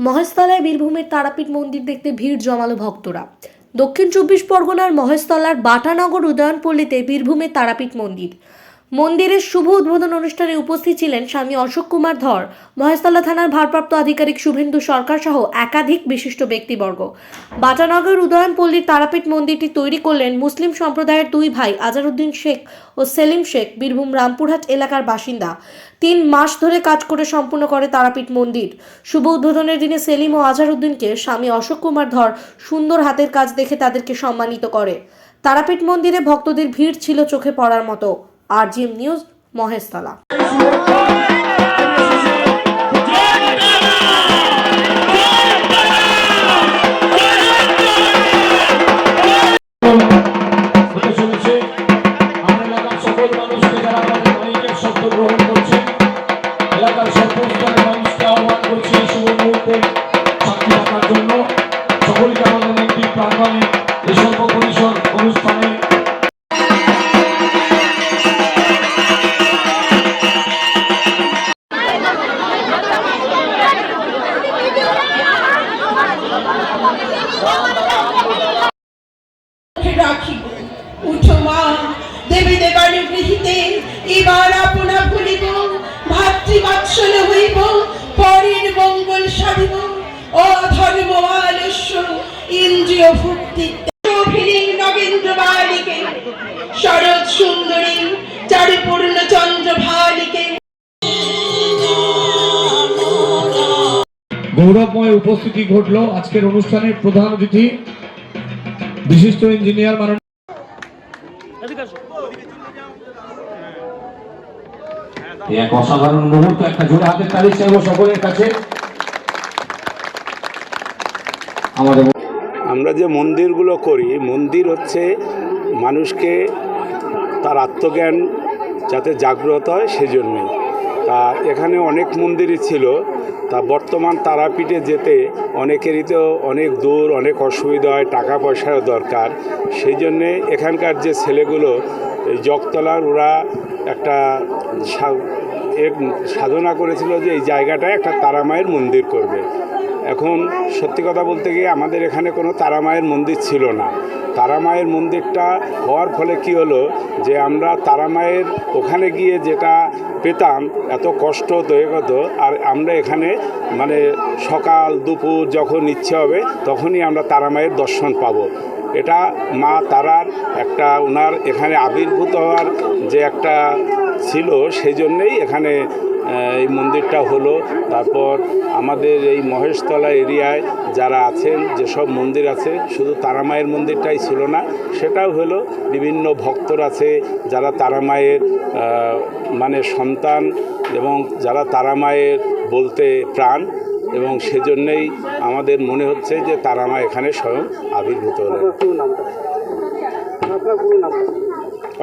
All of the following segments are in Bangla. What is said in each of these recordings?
মহেশতলায় বীরভূমের তারাপীঠ মন্দির দেখতে ভিড় জমালো ভক্তরা। দক্ষিণ 24 পরগনার মহেশতলার বাটানগর উদয়নপল্লীতে বীরভূমের তারাপীঠ মন্দিরের শুভ উদ্বোধন অনুষ্ঠানে উপস্থিত ছিলেন স্বামী অশোক কুমার ধর, মহেশতলা থানার ভারপ্রাপ্ত আধিকারিক শুভেন্দু সরকার সহ একাধিক বিশিষ্ট ব্যক্তিবর্গ। বাটানগর উদয়নপল্লীর তারাপীঠ মন্দিরটি তৈরি করলেন মুসলিম সম্প্রদায়ের দুই ভাই আজারউদ্দিন শেখ ও সেলিম শেখ, বীরভূম রামপুরহাট এলাকার বাসিন্দা। 3 মাস ধরে কাজ করে সম্পূর্ণ করে তারাপীঠ মন্দির। শুভ উদ্বোধনের দিনে সেলিম ও আজারউদ্দিনকে স্বামী অশোক কুমার ধর সুন্দর হাতের কাজ দেখে তাদেরকে সম্মানিত করে। তারাপীঠ মন্দিরে ভক্তদের ভিড় ছিল চোখে পড়ার মতো। RGM news, Maheshtala. দেবী দেবানুগৃহীতে এবার আপনা ভুলিব, ভাতৃবাৎসল্য হইব, পরের মঙ্গল সাধিব, অধর্ম আলস্য ইন্দ্রিয় ভক্তি নগেন্দ্র বালিকে, শরৎ সুন্দরী চারুপূর্ণ চন্দ্র ভালিকে। গৌরবময় উপস্থিতি ঘটলো আজকের অনুষ্ঠানের প্রধান অতিথি বিশিষ্ট ইঞ্জিনিয়ার মাননীয় এক অসাধারণ মুহূর্ত। একটা জোরে হাতের তালি চাইব সকলের কাছে। আমরা যে মন্দিরগুলো করি, মন্দির হচ্ছে মানুষকে তার আত্মজ্ঞান যাতে জাগ্রত হয় সেজন্যই। তা এখানে অনেক মন্দিরই ছিল, তা বর্তমান তারাপীঠে যেতে অনেকেরই তো অনেক দূর, অনেক অসুবিধা হয়, টাকা পয়সারও দরকার। সেই জন্যে এখানকার যে ছেলেগুলো এই জগতলার, ওরা একটা সাধনা করেছিল যে এই জায়গাটায় একটা তারামায়ের মন্দির করবে। এখন সত্যি কথা বলতে গিয়ে আমাদের এখানে কোনো তারামায়ের মন্দির ছিল না। তারামায়ের মন্দিরটা হওয়ার ফলে কি হলো যে আমরা তারামায়ের ওখানে গিয়ে যেটা পেতাম এত কষ্ট হয়ে হতো, আর আমরা এখানে মানে সকাল দুপুর যখন ইচ্ছে হবে তখনই আমরা তারামায়ের দর্শন পাবো। এটা মা তারার একটা ওনার এখানে আবির্ভূত হওয়ার যে একটা ছিল, সেই জন্যেই এখানে এই মন্দিরটা হলো। তারপর আমাদের এই মহেশতলা এরিয়ায় যারা আছেন, যেসব মন্দির আছে, শুধু তারামায়ের মন্দিরটাই ছিল না, সেটাও হলো বিভিন্ন ভক্তর আছে যারা তারামায়ের মানে সন্তান এবং যারা তারামায়ের বলতে প্রাণ, এবং সেজন্যই আমাদের মনে হচ্ছে যে তারামা এখানে স্বয়ং আবির্ভূত হলেন।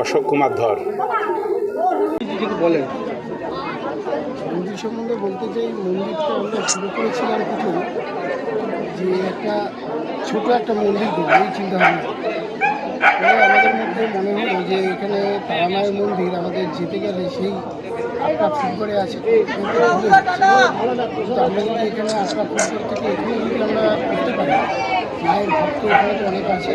অশোক কুমার ধর। বলেন মন্দির সম্বন্ধে বলতে চাই। মন্দিরটা আমরা শুরু করেছিলাম প্রথম যে একটা ছোট একটা মন্দির করবো এই চিন্তাভাবনা। আমাদের মধ্যে মনে হলো যে এখানে তারামায়ের মন্দির আমাদের যেতে গেলে সেই আটটা ফুট করে আছে, আমরা যদি এখানে আটটা ফুট থেকে এখানে যদি আমরা করতে পারি, মায়ের ভক্ত এখানে তো অনেক আছে,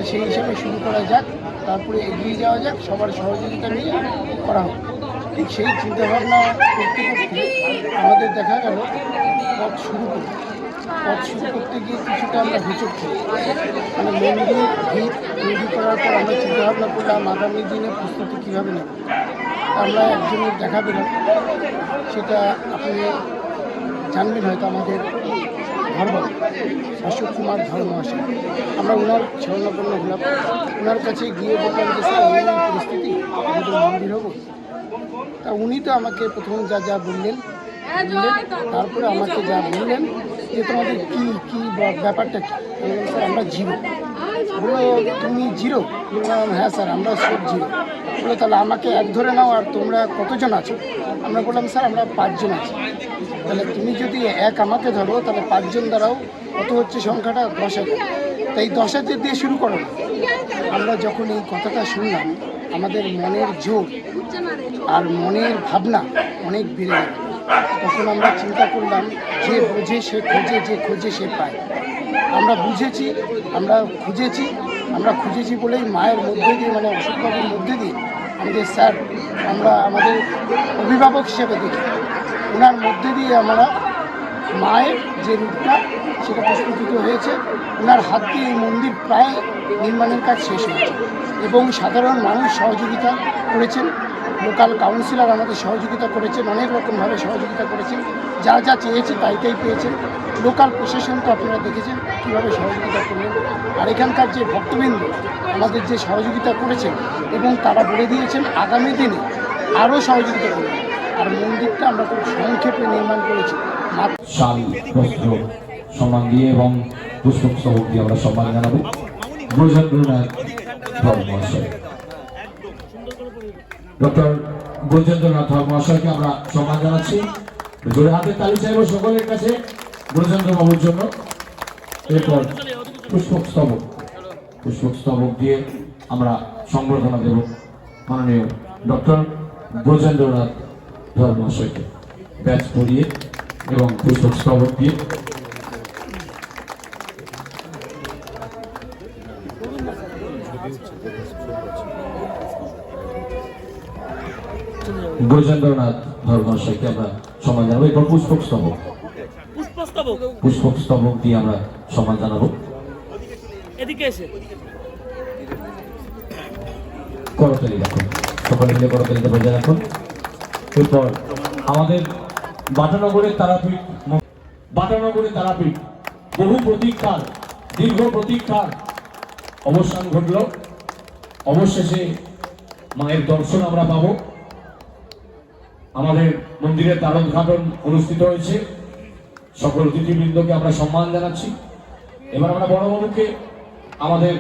সেই হিসাবে শুরু করা যাক, তারপরে এগিয়ে যাওয়া যাক, সবার সহযোগিতা নিয়ে করা হোক। ঠিক সেই চিন্তাভাবনা করতে করতে আমাদের দেখা গেল পথ শুরু করতে গিয়ে কিছুটা আমরা হোঁচট করি। মানে মন্দির ভিত তৈরি করার পর আমরা চিন্তাভাবনা করলাম আগামী দিনে প্রস্তুতি কীভাবে নেব। আমরা একজনের দেখা পেলাম, সেটা আপনি জানবেন হয়তো, আমাদের ধর্মবাবু অশোক কুমার ধর মহাশয়। আমরা ওনার শরণাপন্ন হলাম, ওনার কাছে গিয়ে বললাম যে স্যার এই পরিস্থিতি, আমাদের মন্দির হবো। তা উনি তো আমাকে প্রথম যা বললেন, তারপরে আমাকে যা বললেন যে তোমাদের কী ব্যাপারটা কী। বললাম স্যার আমরা জিরো। বললো তুমি জিরো? বললাম হ্যাঁ স্যার আমরা সব জিরো। বললো তাহলে আমাকে এক ধরে নাও, আর তোমরা কতজন আছো? আমরা বললাম স্যার আমরা 5 জন আছি। তাহলে তুমি যদি এক আমাকে ধরো তাহলে 5 জন দ্বারাও কত হচ্ছে সংখ্যাটা? 10,000। তাই 10,000 দিয়ে শুরু করো। আমরা যখন এই কথাটা শুনলাম আমাদের মনের জোর আর মনের ভাবনা অনেক বেড়ে গেল। তখন আমরা চিন্তা করলাম যে বোঝে সে খোঁজে, যে খোঁজে সে পায়। আমরা বুঝেছি, আমরা খুঁজেছি বলেই মায়ের মধ্যে দিয়ে, মানে অশোকবাবুর মধ্যে দিয়ে আমাদের স্যার, আমরা আমাদের অভিভাবক হিসেবে দেখি, ওনার মধ্যে দিয়ে আমরা মায়ের যে রূপটা সেটা প্রস্ফুটিত হয়েছে। ওনার হাত দিয়ে এই মন্দির প্রায় নির্মাণের কাজ শেষ হয়েছে এবং সাধারণ মানুষ সহযোগিতা করেছেন, লোকাল কাউন্সিলর আমাদের সহযোগিতা করেছেন, অনেক রকমভাবে সহযোগিতা করেছেন, যা যা চেয়েছি তাই পেয়েছেন। লোকাল প্রশাসন তো আপনারা দেখেছেন কীভাবে সহযোগিতা করলেন, আর এখানকার যে ভক্তবৃন্দ আমাদের যে সহযোগিতা করেছেন এবং তারা বলে দিয়েছেন আগামী দিনে আরও সহযোগিতা করবেন। আর মন্দিরটা আমরা খুব সংক্ষেপে নির্মাণ করেছি। শাল বস্ত্র সম্মান দিয়ে এবং পুষ্পস্তবক দিয়ে আমরা সম্মান জানাবো ব্রজেন্দ্রনাথ ধর মহাশয়। ডক্টর ব্রজেন্দ্রনাথ ধর মহাশয়কে আমরা সম্মান জানাচ্ছি। জোরে হাতের তালি চাইব সকলের কাছে ব্রজেন্দ্র বাবুর জন্য। এরপর পুষ্পস্তবক দিয়ে আমরা সংবর্ধনা দেব মাননীয় ডক্টর ব্রজেন্দ্রনাথ ধর মহাশয়কে ব্যাচ পরিয়ে এবং পুষ্পস্তবক দিয়ে। ব্রজেন্দ্রনাথ ধর মহাশয়কে আমরা সম্মান জানাবো। এরপর পুষ্পস্তবক দিয়ে আমরা সম্মান জানাবো। করতালি রাখুন, সকলে মিলে করতালিতে বজায় রাখুন। এরপর আমাদের বাটানগরের তারাপীঠ বহু প্রতীক্ষার, দীর্ঘ প্রতীক্ষার অবসান ঘটল। অবশেষে মায়ের দর্শন আমরা পাবো। আমাদের মন্দিরের দ্বারোদ্ঘাটন অনুষ্ঠিত হয়েছে। সকল অতিথিবৃন্দকে আমরা সম্মান জানাচ্ছি। এবার আমরা বড়বাবুকে আমাদের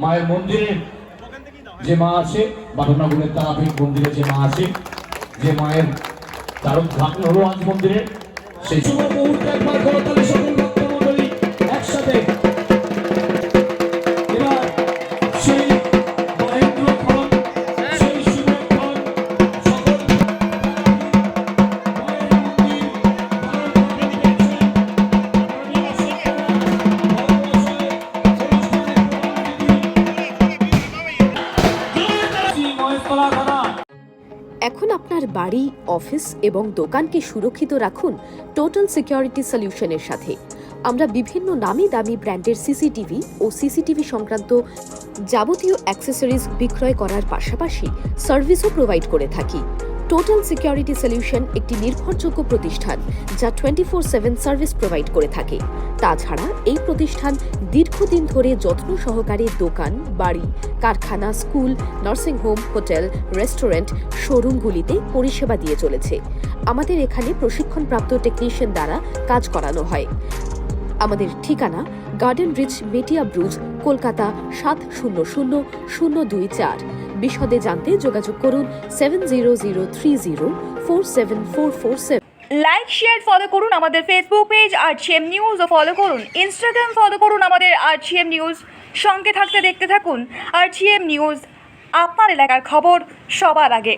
মায়ের মন্দিরের যে মা আছে, বাটানগরের তারাপীঠ মন্দিরে যে মা আছে, যে মায়ের দ্বারোদ্ঘাটন হলো আজ মন্দিরের, সেই শুভ মুহূর্তে একবার করতালি সকল ভক্তমণ্ডলী একসাথে। এবার সেই মহেন্দ্রক্ষণ, সেই শুভক্ষণ সকল এখন আপনার বাড়ি, অফিস এবং দোকানকে সুরক্ষিত রাখুন টোটাল সিকিউরিটি সলিউশনের সাথে। আমরা বিভিন্ন নামি দামি ব্র্যান্ডের সিসিটিভি ও সিসিটিভি সংক্রান্ত যাবতীয় অ্যাক্সেসরিজ বিক্রয় করার পাশাপাশি সার্ভিসও প্রোভাইড করে থাকি। টোটাল সিকিউরিটি সলিউশন একটি নির্ভরযোগ্য প্রতিষ্ঠান যা 24/7 সার্ভিস প্রোভাইড করে থাকে। তাছাড়া এই প্রতিষ্ঠান দীর্ঘদিন ধরে যত্ন সহকারে দোকান, বাড়ি, কারখানা, স্কুল, নার্সিংহোম, হোটেল, রেস্টুরেন্ট, শোরুমগুলিতে পরিষেবা দিয়ে চলেছে। আমাদের এখানে প্রশিক্ষণপ্রাপ্ত টেকনিশিয়ান দ্বারা কাজ করানো হয়। আমাদের ঠিকানা গার্ডেন রিচ, মেটিয়া ব্রুজ, কলকাতা 700024। বিশদে জানতে যোগাযোগ করুন 7003047447। লাইক, শেয়ার, ফলো করুন আমাদের ফেসবুক পেজ RGM নিউজ ও ফলো করুন ইনস্টাগ্রাম, ফলো করুন আমাদের RGM নিউজ। সঙ্গে থাকতে দেখতে থাকুন RGM নিউজ, আপনার এলাকার খবর সবার আগে।